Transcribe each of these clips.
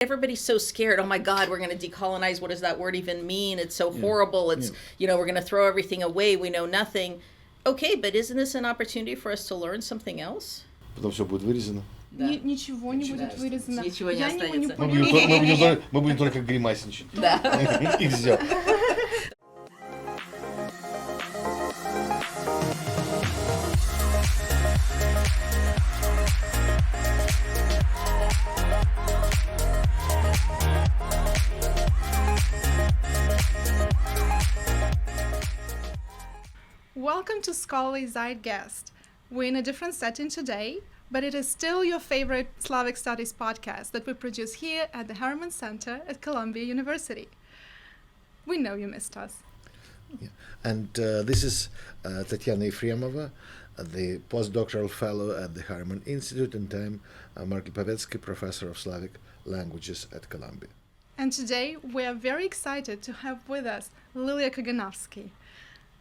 Everybody's so scared. Oh my God, we're going to decolonize. What does that word even mean? It's so horrible. It's, we're going to throw everything away. We know nothing. Okay, but isn't this an opportunity for us to learn something else? Потом все будет вырезано. Ничего не будет вырезано. Ничего не останется. Мы будем только гримасничать. Да. И все. Welcome to Scholarly ZEIT Guest. We're in a different setting today, but it is still your favorite Slavic Studies podcast that we produce here at the Harriman Center at Columbia University. We know you missed us. Yeah. And this is Tatiana Efremova, the postdoctoral fellow at the Harriman Institute, and I'm Mark Lipovetsky, professor of Slavic languages at Columbia. And today we are very excited to have with us Lilya Kaganovsky.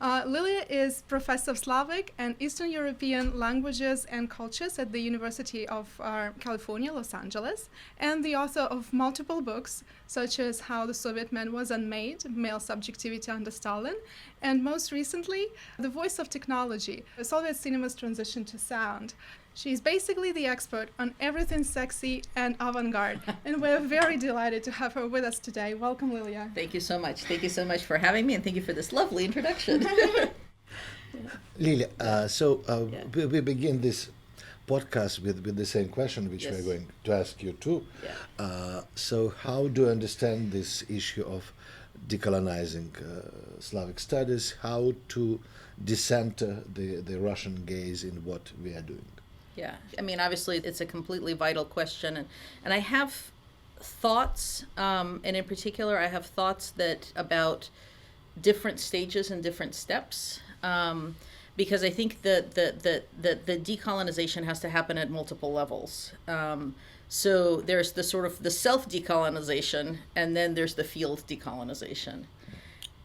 Lilya is professor of Slavic and Eastern European languages and cultures at the University of California, Los Angeles, and the author of multiple books, such as How the Soviet Man Was Unmade, Male Subjectivity Under Stalin, and most recently, The Voice of Technology, Soviet Cinema's Transition to Sound. She's basically the expert on everything sexy and avant-garde, and we're very delighted to have her with us today. Welcome, Lilya. Thank you so much. Thank you so much for having me, and thank you for this lovely introduction. Lilya, we begin this podcast with the same question, which we're going to ask you too. Yeah. So how do you understand this issue of decolonizing Slavic studies, how to decenter the Russian gaze in what we are doing? Yeah, I mean, obviously, it's a completely vital question, and I have thoughts, and in particular, I have thoughts about different stages and different steps, because I think that the decolonization has to happen at multiple levels. So there's the sort of the self-decolonization, and then there's the field decolonization.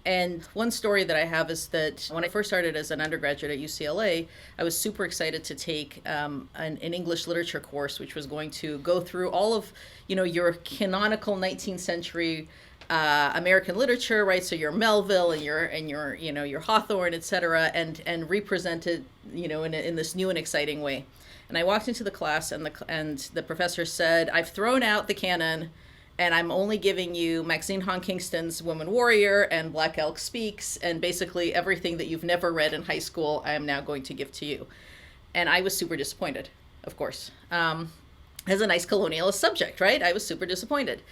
And one story that I have is that when I first started as an undergraduate at UCLA, I was super excited to take an English literature course, which was going to go through all of, your canonical 19th century American literature, right? So your Melville and your Hawthorne, et cetera, and represent it, in this new and exciting way. And I walked into the class, and the professor said, "I've thrown out the canon, and I'm only giving you Maxine Hong Kingston's Woman Warrior and Black Elk Speaks, and basically everything that you've never read in high school, I am now going to give to you." And I was super disappointed, of course. As a nice colonialist subject, right? I was super disappointed.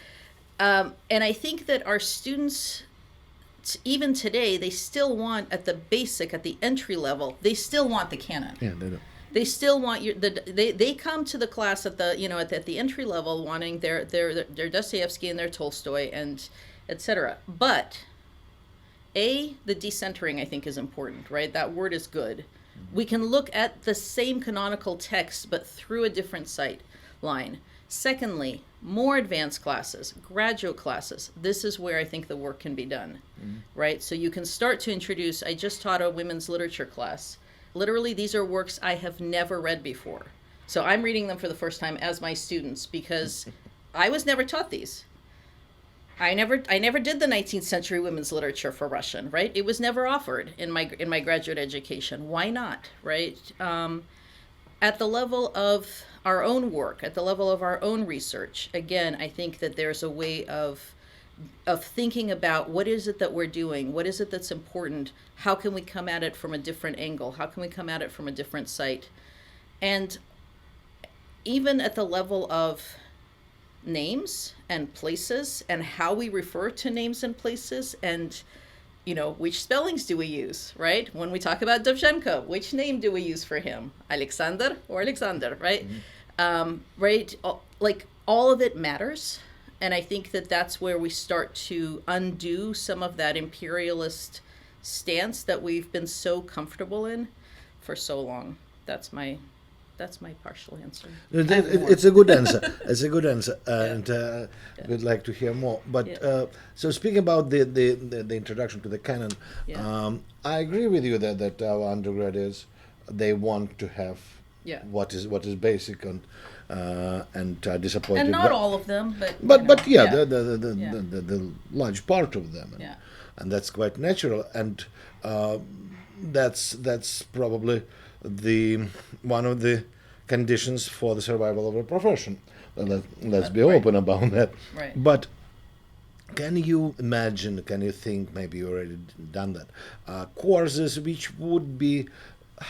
And I think that our students, even today, they still want at the entry level, they still want the canon. Yeah, they do. They still want they come to the class at the entry level wanting their Dostoevsky and their Tolstoy and etc. But the decentering, I think, is important, right? That word is good. We can look at the same canonical text but through a different sight line. Secondly, more advanced classes, graduate classes. This is where I think the work can be done, right? So you can start to introduce. I just taught a women's literature class. Literally, these are works I have never read before. So I'm reading them for the first time as my students because I was never taught these. I never did the 19th century women's literature for Russian, right? It was never offered in my graduate education. Why not, right? At the level of our own work, at the level of our own research, again, I think that there's a way of thinking about what is it that we're doing, what is it that's important, how can we come at it from a different angle, how can we come at it from a different site. And even at the level of names and places and how we refer to names and places and which spellings do we use, right? When we talk about Dovzhenko, which name do we use for him? Alexander or Alexander, right? Right? Like all of it matters. And I think that that's where we start to undo some of that imperialist stance that we've been so comfortable in for so long. That's my partial answer. It's a good answer. It's a good answer, and we'd like to hear more. But so speaking about the introduction to the canon, I agree with you that our undergraduates, they want to have Yeah. what is basic and are disappointed. And not all of them, but But you know, yeah, Yeah. the large part of them, Yeah. and that's quite natural, and that's probably the one of the conditions for the survival of a profession. Let's be Right. open about that. Right. But can you imagine? Can you think? Maybe you already done that. Courses which would be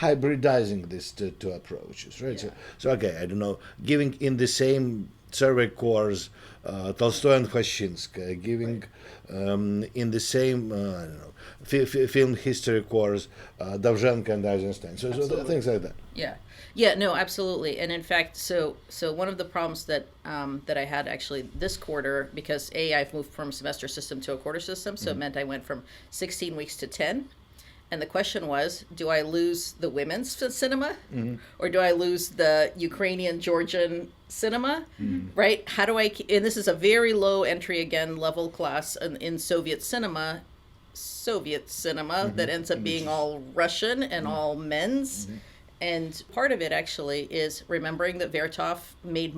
hybridizing these two approaches, right? Yeah. So okay, I don't know, giving in the same survey course Tolstoy and Khvashchinskaya, giving in the same I don't know, film history course Dovzhenko and Eisenstein, so things like that. Yeah, yeah, no, absolutely. And in fact, so one of the problems that that I had actually this quarter, because I've moved from semester system to a quarter system, so it meant I went from 16 weeks to 10. And the question was, do I lose the women's cinema, or do I lose the Ukrainian Georgian cinema? Right? How do I? And this is a very low entry again level class in Soviet cinema that ends up being all Russian and all men's. And part of it actually is remembering that Vertov made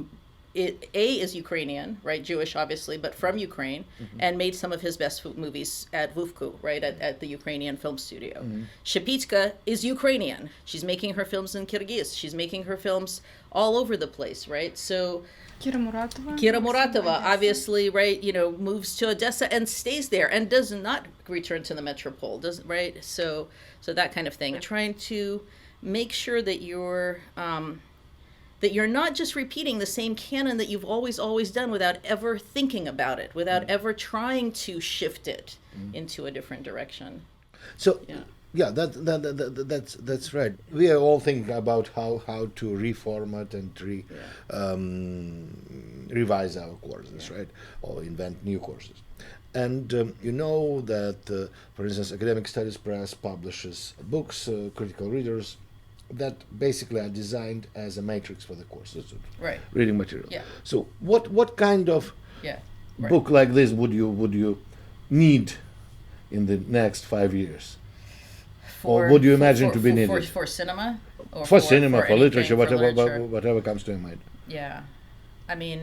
it. Is Ukrainian, right? Jewish, obviously, but from Ukraine, and made some of his best movies at Vuvku, right, at the Ukrainian film studio. Shepitska is Ukrainian. She's making her films in Kyrgyz. She's making her films all over the place, right? So Kira Muratova. Kira Muratova, Odessa. obviously, right, moves to Odessa and stays there and does not return to the metropole, doesn't, right? So that kind of thing. Trying to make sure that you're not just repeating the same canon that you've always done without ever thinking about it, without ever trying to shift it into a different direction. So Yeah. that's right. We are all thinking about how to reformat and revise our courses, right, or invent new courses. And you know that, for instance, Academic Studies Press publishes books, critical readers, that basically are designed as a matrix for the courses, Right. reading material. Yeah. So what kind of Yeah. Right. book like this would you need in the next 5 years? Or would you imagine to be needed? For cinema? Or For cinema, for anything, literature, for literature? whatever comes to your mind. Yeah, I mean,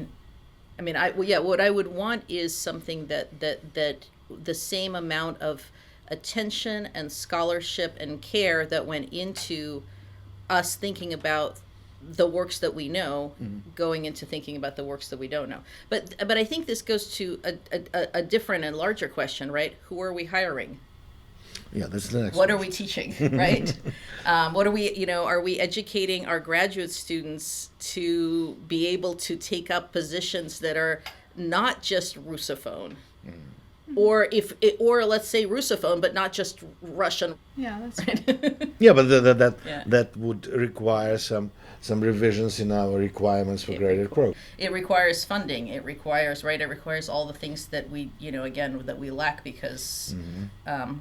what I would want is something that the same amount of attention and scholarship and care that went into us thinking about the works that we know, going into thinking about the works that we don't know. But I think this goes to a different and larger question, right? Who are we hiring? Yeah, that's the next. What are we teaching, right? What are we educating our graduate students to be able to take up positions that are not just Russophone, or let's say Russophone, but not just Russian. Yeah, that's right. Yeah, but Yeah. that would require some revisions in our requirements for graduate programs. It requires funding. It requires all the things that we, again, that we lack because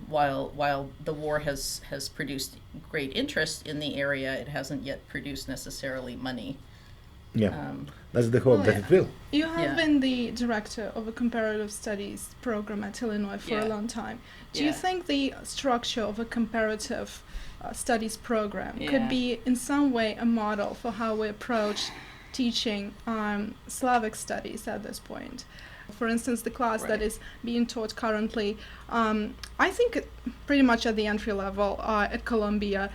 while the war has produced great interest in the area, it hasn't yet produced necessarily money. Yeah, that's the hope that it will. You have Yeah. been the director of a comparative studies program at Illinois for Yeah. a long time. Do you Yeah. think the structure of a comparative studies program could Yeah. be in some way a model for how we approach teaching Slavic studies at this point? For instance, the class that Right. is being taught currently, I think pretty much at the entry level at Columbia,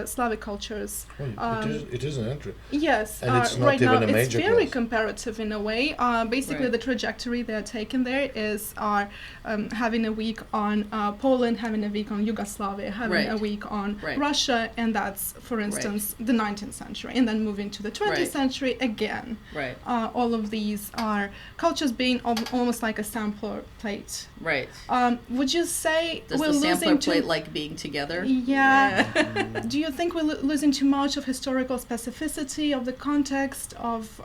Slavic cultures. It is an entry. Yes, And it's not right now even a it's major very class. comparative in a way. Basically, Right. the trajectory they're taking there is having a week on Poland, having a week on Yugoslavia, having a Right. week on Right. Russia, and that's, for instance, the 19th century, and then moving to the 20th Right. century again. Right. All of these are cultures being almost like a sampler plate. Right. Would you say Does we're the losing sampler too? plate like being together? Yeah. Do you think we're losing too much of historical specificity of the context of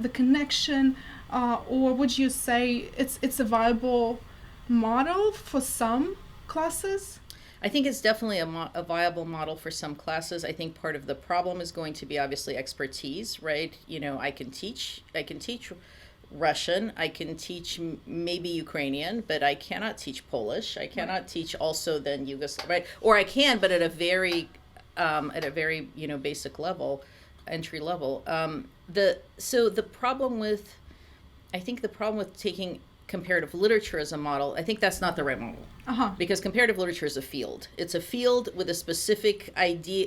the connection, or would you say it's a viable model for some classes? I think it's definitely a viable model for some classes. I think part of the problem is going to be obviously expertise, right? I can teach Russian, I can teach maybe Ukrainian, but I cannot teach Polish. I cannot teach also then Yugoslav, right? Or I can, but at a very basic level. entry level. I think the problem with taking comparative literature as a model, I think that's not the right model. Because comparative literature is a field. It's a field with a specific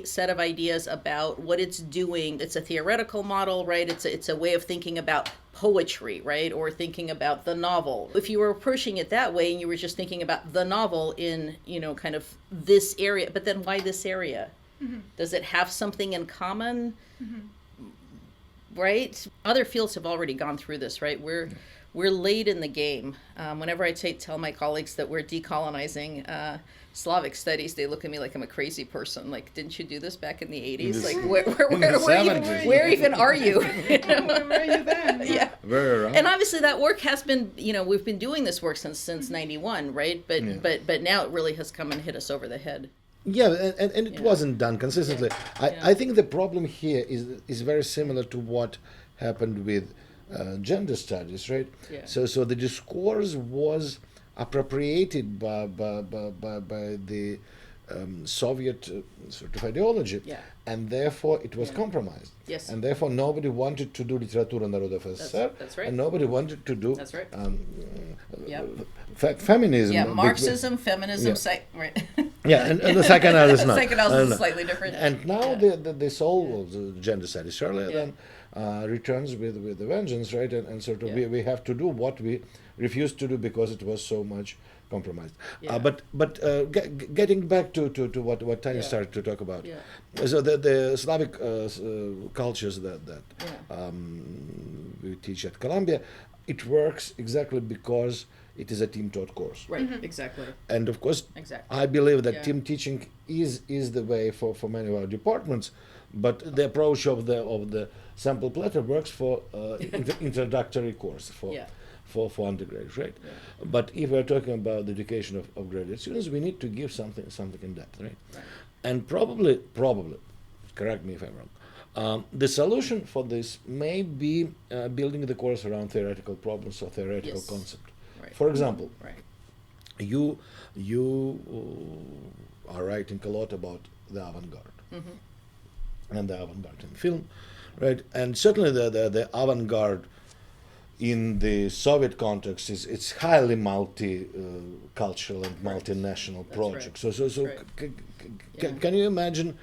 set of ideas about what it's doing. It's a theoretical model, right? It's a way of thinking about poetry, right? Or thinking about the novel. If you were approaching it that way and you were just thinking about the novel in, kind of this area, but then why this area? Does it have something in common? Right? Other fields have already gone through this, right? We're late in the game. Whenever I tell my colleagues that we're decolonizing Slavic studies, they look at me like I'm a crazy person. Like, didn't you do this back in the 80s? Like, where even are you? Where were you then? Yeah. Very wrong. And obviously that work has been, we've been doing this work since 91, right? But now it really has come and hit us over the head. Yeah, and it wasn't done consistently. I think the problem here is very similar to what happened with gender studies, right? Yeah. So the discourse was appropriated by the Soviet sort of ideology, and therefore it was compromised. Yes. And therefore nobody wanted to do literatura народов СССР, That's right. and nobody wanted to do That's right. feminism. Yeah, Marxism, feminism, right. Yeah, and the psychoanalysis not. Psychoanalysis is slightly different. And now this whole gender studies surely then returns with a vengeance, right? And sort of we have to do what we refused to do because it was so much compromised. But getting back to what Tanya started to talk about. So the Slavic cultures that we teach at Columbia, it works exactly because it is a team-taught course. Right, exactly. And of course, I believe that team teaching is the way for many of our departments, but the approach of the sample platter works for introductory course for undergraduates, right? But if we're talking about the education of graduate students, we need to give something in depth, right? And probably, correct me if I'm wrong, the solution for this may be building the course around theoretical problems or theoretical concept. Right. For example, you are writing a lot about the avant-garde and the avant-garde in film, right? And certainly the avant-garde in the Soviet context it's highly multicultural and multinational project. Right. So can you imagine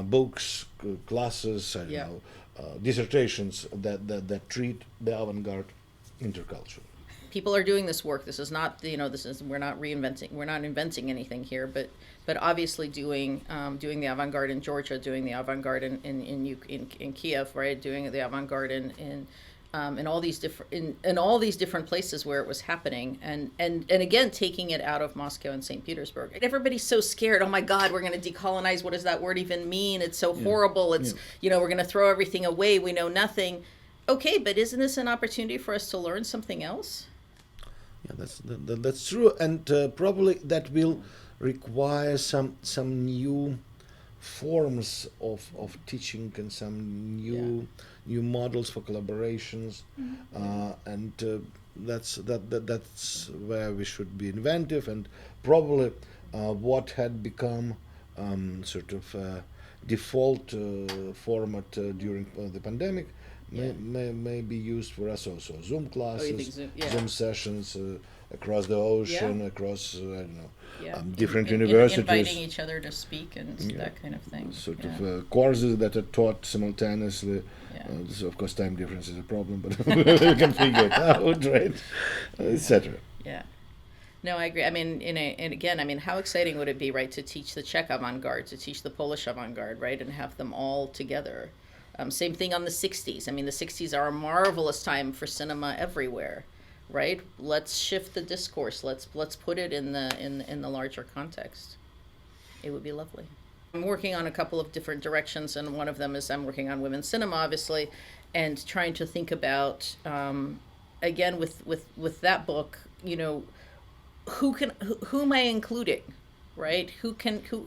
books, classes, dissertations that treat the avant-garde intercultural? People are doing this work. This is not, we're not inventing anything here, but obviously doing the avant-garde in Georgia, doing the avant-garde in Kiev, right? Doing the avant-garde in all these different places where it was happening, and again taking it out of Moscow and St. Petersburg. Everybody's so scared. Oh my God, we're going to decolonize. What does that word even mean? It's so horrible. It's we're going to throw everything away. We know nothing. Okay, but isn't this an opportunity for us to learn something else? Yeah, that's true, and probably that will require some new forms of teaching and some new models for collaborations, and that's where we should be inventive, and probably what had become sort of default format during the pandemic may be used for us also. Zoom classes, Zoom sessions across the ocean, across different universities. Inviting each other to speak and that kind of thing. Sort of courses that are taught simultaneously. So of course time difference is a problem, but we can figure it out, right? Etc. Yeah. No, I agree. I mean, and again, I mean, how exciting would it be, right, to teach the Czech avant-garde, to teach the Polish avant-garde, right, and have them all together. Same thing on the 60s. I mean, the 60s are a marvelous time for cinema everywhere, right? Let's shift the discourse. Let's put it in the larger context. It would be lovely. I'm working on a couple of different directions, and one of them is I'm working on women's cinema, obviously, and trying to think about, again, with that book, who am I including? Right? Who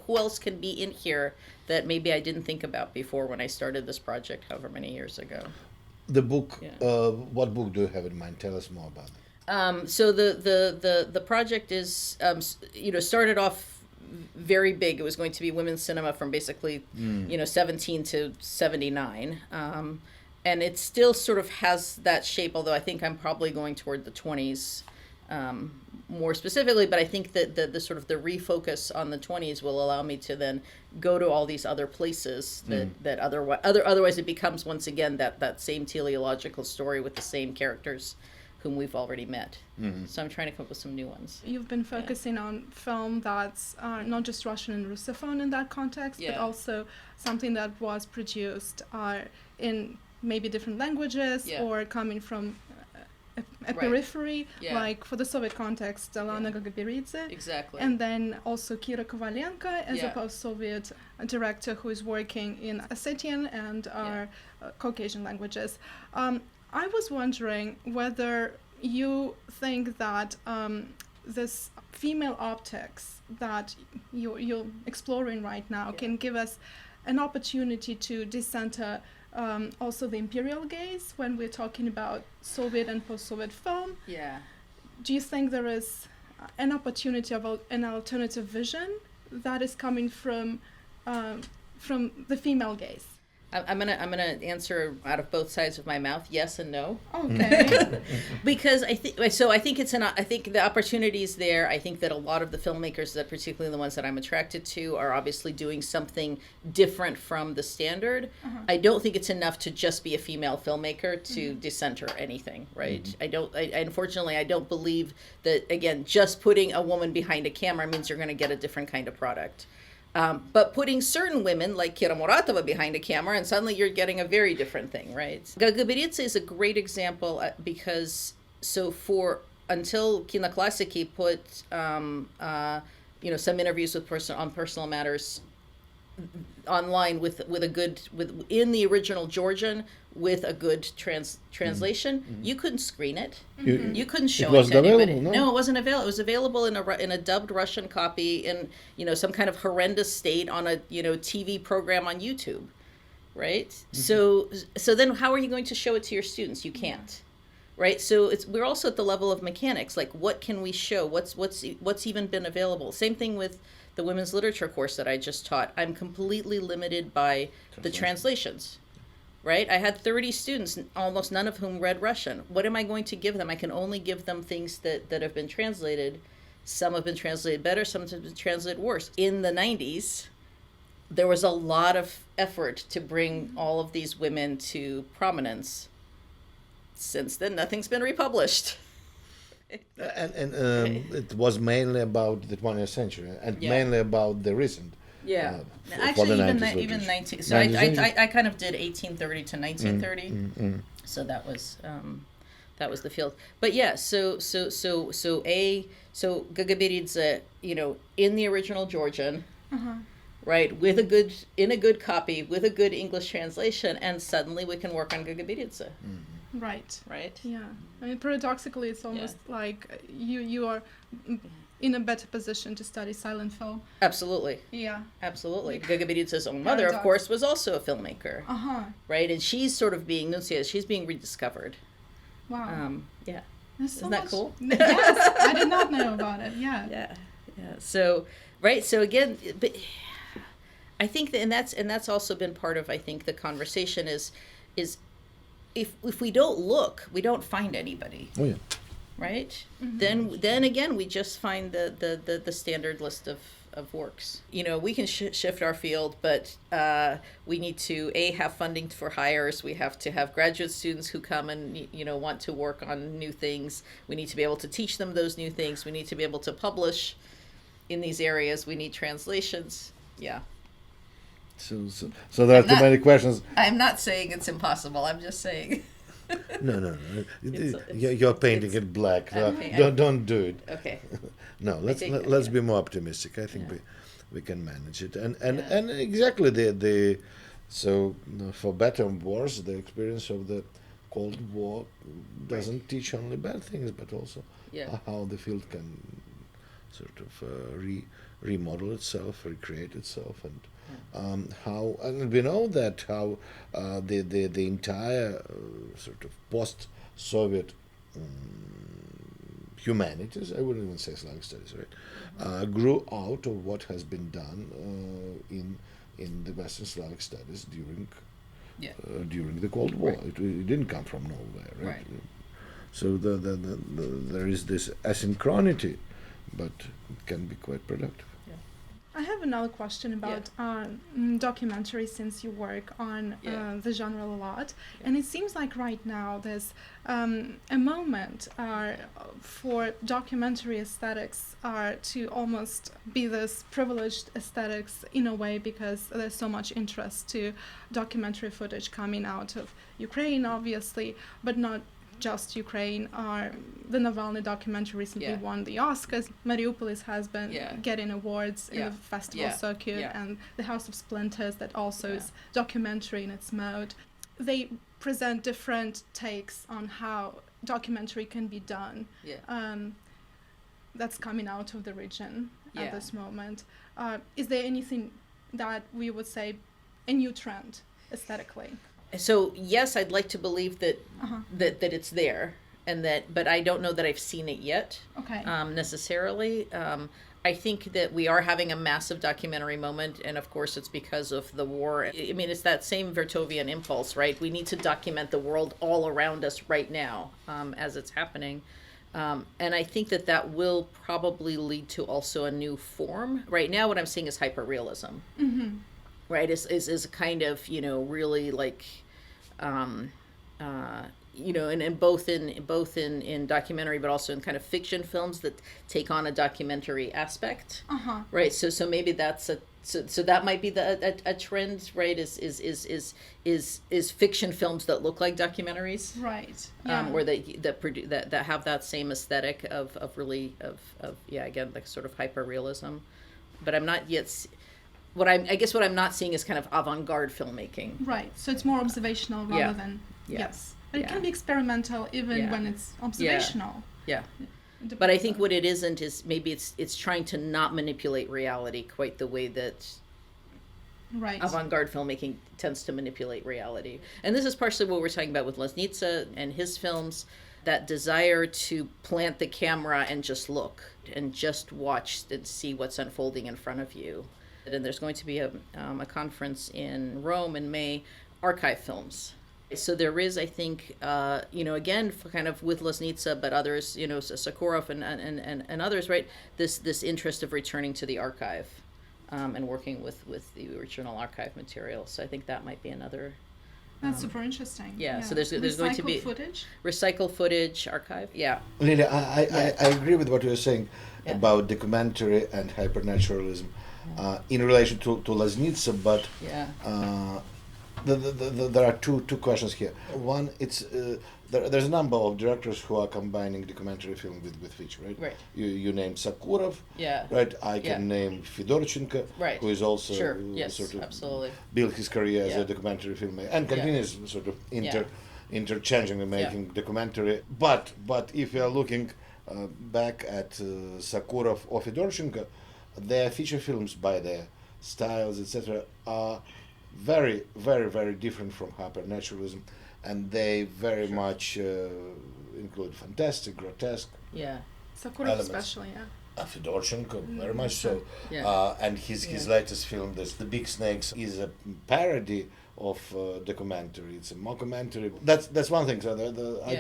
else can be in here that maybe I didn't think about before when I started this project however many years ago? The book, what book do you have in mind? Tell us more about it. So the project is, started off very big. It was going to be women's cinema from basically, 17 to 79. And it still sort of has that shape, although I think I'm probably going toward the 20s more specifically, but I think that the sort of the refocus on the 20s will allow me to then go to all these other places that otherwise it becomes once again that same teleological story with the same characters whom we've already met. So I'm trying to come up with some new ones. You've been focusing on film that's not just Russian and Russophone in that context, but also something that was produced in maybe different languages or coming from a periphery, like for the Soviet context, Alana Gagabiridze. Exactly. And then also Kira Kovalenko as a post-Soviet director who is working in Ossetian and Caucasian languages. I was wondering whether you think that this female optics that you're exploring right now can give us an opportunity to decenter also the imperial gaze when we're talking about Soviet and post-Soviet film. Yeah. Do you think there is an opportunity of an alternative vision that is coming from the female gaze? I'm gonna answer out of both sides of my mouth, yes and no. Okay. Because I think the opportunity is there. I think that a lot of the filmmakers, that particularly the ones that I'm attracted to, are obviously doing something different from the standard. I don't think it's enough to just be a female filmmaker to decenter anything, right? Unfortunately, I don't believe that, again, just putting a woman behind a camera means you're going to get a different kind of product. But putting certain women like Kira Muratova behind a camera, and suddenly you're getting a very different thing, right? Gagabiridze is a great example because until Kinoklasiki put some interviews on personal matters online in the original Georgian with a good translation, you couldn't screen it. You couldn't show it to anybody. No, it wasn't available. It was available in a dubbed Russian copy in some kind of horrendous state on a TV program on YouTube, right? So then how are you going to show it to your students? You can't, right? So we're also at the level of mechanics. Like, what can we show? What's even been available? Same thing with the women's literature course that I just taught. I'm completely limited by the translations. Right? I had 30 students, almost none of whom read Russian. What am I going to give them? I can only give them things that have been translated. Some have been translated better, some have been translated worse. In the 90s, there was a lot of effort to bring all of these women to prominence. Since then, nothing's been republished. And it was mainly about the 20th century and mainly about the recent. Yeah, for actually, the even 19. So I kind of did 1830 to 1930. So that was the field. But yeah, so Gagabiridze, in the original Georgian, right, in a good copy with a good English translation, and suddenly we can work on Gagabiridze. Right. Right. Yeah. I mean, paradoxically, it's almost like you are in a better position to study silent film. Absolutely. Yeah. Absolutely. Gagabiridze's own mother, of course, was also a filmmaker. Right? And she's sort of being she's being rediscovered. Wow. Yeah. Isn't that cool? Yes. I did not know about it. Yeah. Yeah. So, right. So again, but I think that, and that's also been part of, I think, the conversation is if we don't look, we don't find anybody. Oh yeah. Right? Then again, we just find the standard list of works. We can shift our field, but we need to have funding for hires. We have to have graduate students who come and want to work on new things. We need to be able to teach them those new things. We need to be able to publish in these areas. We need translations. Yeah. So there are too many questions. I'm not saying it's impossible. I'm just saying. No. You're painting it black. Don't do it. Okay. No, let's be more optimistic. I think we can manage it. And exactly so for better and worse, the experience of the Cold War doesn't teach only bad things, but also how the field can sort of remodel itself, recreate itself, and and we know that how the entire sort of post-Soviet humanities, I wouldn't even say Slavic studies, right, grew out of what has been done in the Western Slavic studies during the Cold War. Right. It didn't come from nowhere, right? Right. So there is this asynchronity, but it can be quite productive. I have another question about documentary, since you work on the genre a lot. And it seems like right now there's a moment for documentary aesthetics to almost be this privileged aesthetics in a way, because there's so much interest to documentary footage coming out of Ukraine, obviously, but not just Ukraine. The Navalny documentary recently won the Oscars. Mariupolis has been getting awards in the festival circuit, and the House of Splinters, that also is documentary in its mode. They present different takes on how documentary can be done. That's coming out of the region at this moment. Is there anything that we would say a new trend aesthetically? So yes, I'd like to believe that that it's there, and but I don't know that I've seen it yet. Okay. Necessarily. I think that we are having a massive documentary moment, and of course it's because of the war. I mean, it's that same Vertovian impulse, right? We need to document the world all around us right now as it's happening. And I think that will probably lead to also a new form. Right now what I'm seeing is hyper-realism. Mm-hmm. Right, is a kind of, really like, and both in documentary, but also in kind of fiction films that take on a documentary aspect. Right, so maybe that's so that might be a trend, right? Is fiction films that look like documentaries, right? Or that have that same aesthetic of again, like sort of hyper-realism, but I'm not yet. What I'm not seeing is kind of avant-garde filmmaking. Right. So it's more observational rather than yes. But it can be experimental even when it's observational. Yeah. But I think what it isn't is maybe it's trying to not manipulate reality quite the way that avant-garde filmmaking tends to manipulate reality. And this is partially what we're talking about with Loznitsa and his films, that desire to plant the camera and just look and just watch and see what's unfolding in front of you. And there's going to be a conference in Rome in May, archive films. So there is, I think, again, for kind of with Loznitsa, but others, Sokurov and others, right? This interest of returning to the archive and working with the original archive material. So I think that might be another. That's super interesting. Yeah. So there's going to be recycled footage archive. Yeah. Lilya, I agree with what you're saying about documentary and hypernaturalism. In relation to Loznitsa, but there are two questions here. One, it's there's a number of directors who are combining documentary film with feature, right? Right. You named Sokurov, right? I can name Fedorchenko, who is also sort of absolutely built his career as a documentary filmmaker and continues sort of interchanging and making documentary. But if you are looking back at Sokurov or Fedorchenko, their feature films, by their styles, etc., are very, very, very different from hypernaturalism, and they very much include fantastic, grotesque Sokurov especially, Fedorchenko, very much so. And his latest film, The Big Snakes, is a parody of documentary. It's a mockumentary. That's one thing. So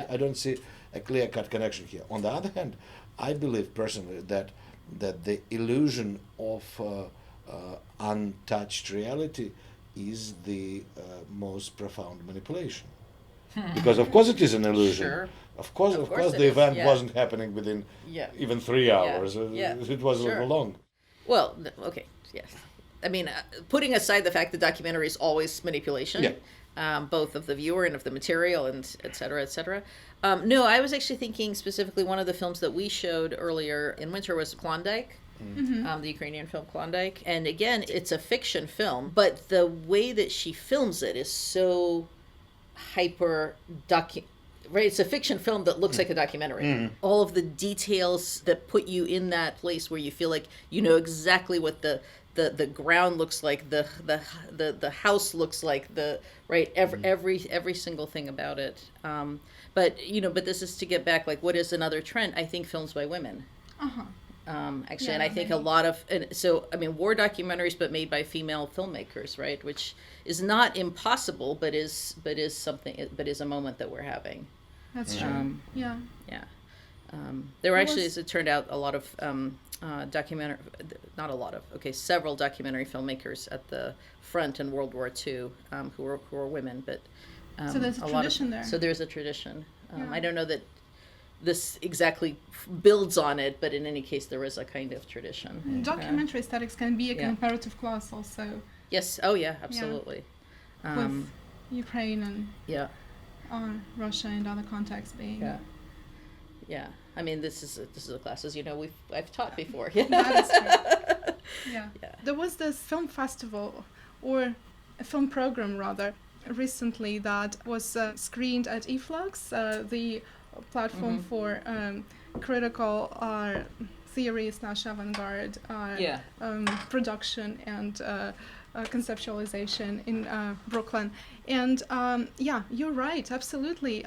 I don't see a clear-cut connection here. On the other hand, I believe personally that the illusion of untouched reality is the most profound manipulation. Because of course it is an illusion. Sure. Of course the event wasn't happening within even 3 hours. It was a little long. Well, okay, yes. I mean, putting aside the fact that documentary is always manipulation, both of the viewer and of the material, and et cetera, et cetera. No, I was actually thinking specifically one of the films that we showed earlier in winter was Klondike. The Ukrainian film Klondike. And again, it's a fiction film, but the way that she films it is so right? It's a fiction film that looks like a documentary. All of the details that put you in that place where you feel like you know exactly what the the ground looks like, the house looks like, the right every single thing about it. But this is to get back, like, what is another trend? I think films by women. Actually, Yeah, and I think a lot of, war documentaries, but made by female filmmakers, right? Which is not impossible, but is a moment that we're having. That's true. Yeah. Yeah. There were actually, as it turned out, a lot of several documentary filmmakers at the front in World War II who were women, but So there's a tradition there. So there's a tradition. Yeah. I don't know that this exactly builds on it, but in any case, there is a kind of tradition. Documentary aesthetics can be a Yeah. comparative class also Yes. Oh, yeah. Absolutely. with Ukraine and Yeah. Russia and other contexts being. Yeah. Yeah. I mean, this is a class, as you know, I've taught before. That is true. Yeah. Yeah. There was this film festival, or a film program rather, recently that was screened at Eflux, the platform for critical theory / avant-garde production and conceptualization in Brooklyn. And you're right, absolutely.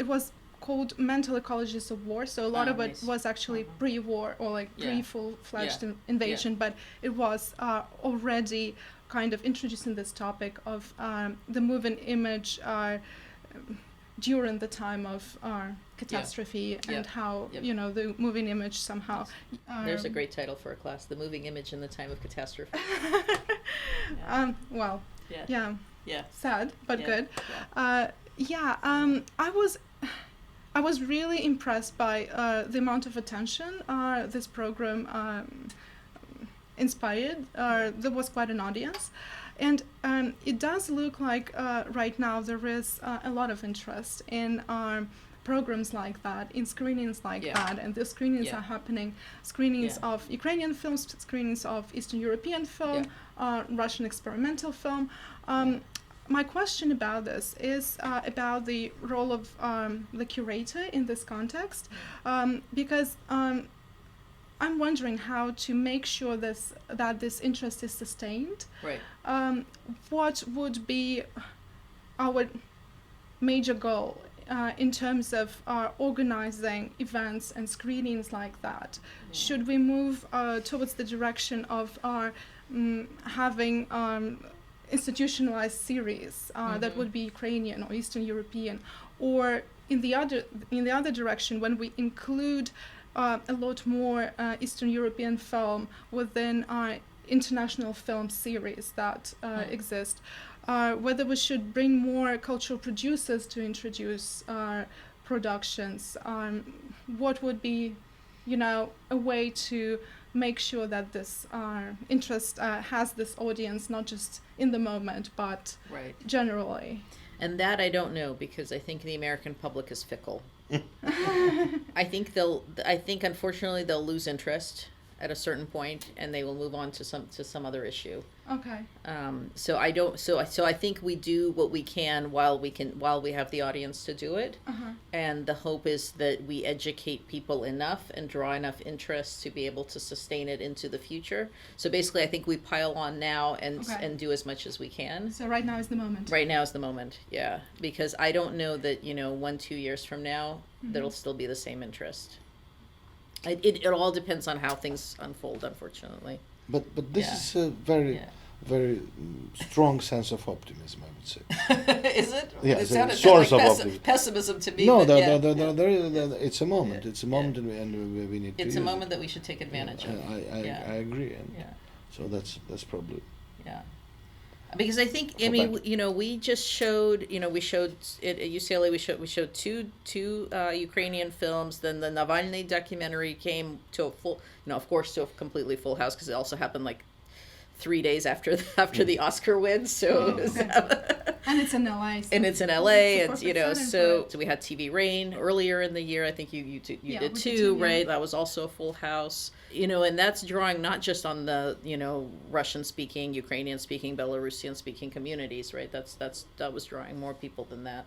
It was called Mental Ecologies of War, so a lot of it was actually pre-war or like pre-full-fledged invasion, but it was already kind of introducing this topic of the moving image during the time of catastrophe and how the moving image somehow There's a great title for a class: The Moving Image in the Time of Catastrophe. Sad but good. I was really impressed by the amount of attention this program inspired. There was quite an audience, and it does look like right now there is a lot of interest in programs like that, in screenings like that, and the screenings are happening, screenings of Ukrainian films, screenings of Eastern European film, Russian experimental film. My question about this is about the role of the curator in this context, because I'm wondering how to make sure that this interest is sustained. Right. What would be our major goal in terms of organizing events and screenings like that? Should we move towards the direction of having institutionalized series that would be Ukrainian or Eastern European, or in the other direction, when we include a lot more Eastern European film within our international film series that exist, whether we should bring more cultural producers to introduce productions, what would be, a way to make sure that this interest has this audience, not just in the moment, but generally. And that I don't know, because I think the American public is fickle. I think unfortunately they'll lose interest at a certain point, and they will move on to some other issue. Okay. So I think we do what we can while we have the audience to do it, and the hope is that we educate people enough and draw enough interest to be able to sustain it into the future. So basically, I think we pile on now and do as much as we can. So right now is the moment. Right now is the moment, yeah, because I don't know that 1-2 years from now there'll still be the same interest. It all depends on how things unfold, unfortunately. But this is a very strong sense of optimism, I would say. Is it? Yeah, it it's a sounded source like of optimism. Pessimism to me. No, but it's a moment. It's a moment, and we need to. It's a moment that we should take advantage of. I agree, and so that's probably. Yeah. Because I think we just showed we showed at UCLA we showed two Ukrainian films. Then the Navalny documentary came to a full of course to a completely full house, because it also happened like 3 days after the Oscar win. So and it's in LA. So and it's in LA, and so we had TV Rain earlier in the year. I think you did too, right? That was also a full house. And that's drawing not just on the Russian speaking, Ukrainian speaking, Belarusian speaking communities, right? That was drawing more people than that.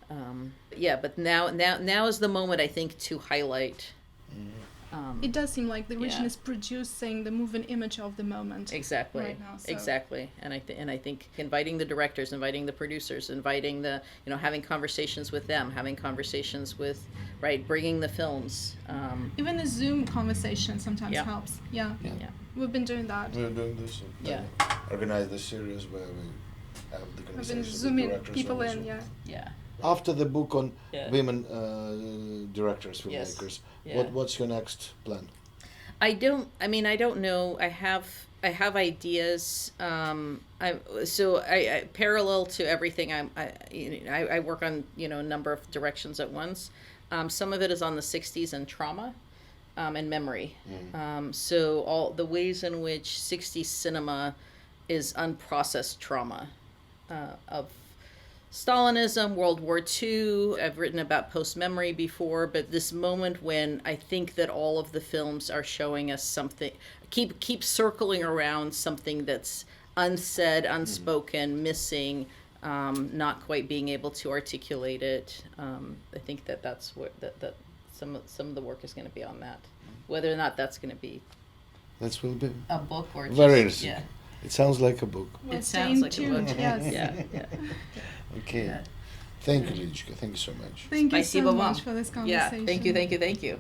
But now is the moment, I think, to highlight It does seem like the region Yeah. is producing the moving image of the moment. Exactly. Right now, so- Exactly. And I think inviting the directors, inviting the producers, inviting the, having conversations with them, having conversations with, right, bringing the films. Even a Zoom conversation sometimes Yeah. helps. Yeah. Yeah. Yeah. We've been doing that. We're doing this. Yeah. Organize the series where we have the We've been conversations with zooming directors people on in, Zoom. yeah. Yeah. After the book on Yeah. women directors, Yes. filmmakers, Yeah. what's your next plan? I don't know. I have ideas. I parallel to everything. I work on a number of directions at once. Some of it is on the '60s and trauma, and memory. So all the ways in which '60s cinema is unprocessed trauma of Stalinism, World War II. I've written about post-memory before, but this moment when I think that all of the films are showing us something, keep circling around something that's unsaid, unspoken, missing, not quite being able to articulate it. I think that's what that some of the work is going to be on that. Whether or not that's going to be That will be a book or just, very interesting. Yeah. It sounds like a book. Well, It stay sounds like a tuned, book. yes. Yeah. Okay. Yeah. Thank you, Lilyka. Thank you so much. Thank you Спасибо so вам. much for this Yeah. conversation. Thank you.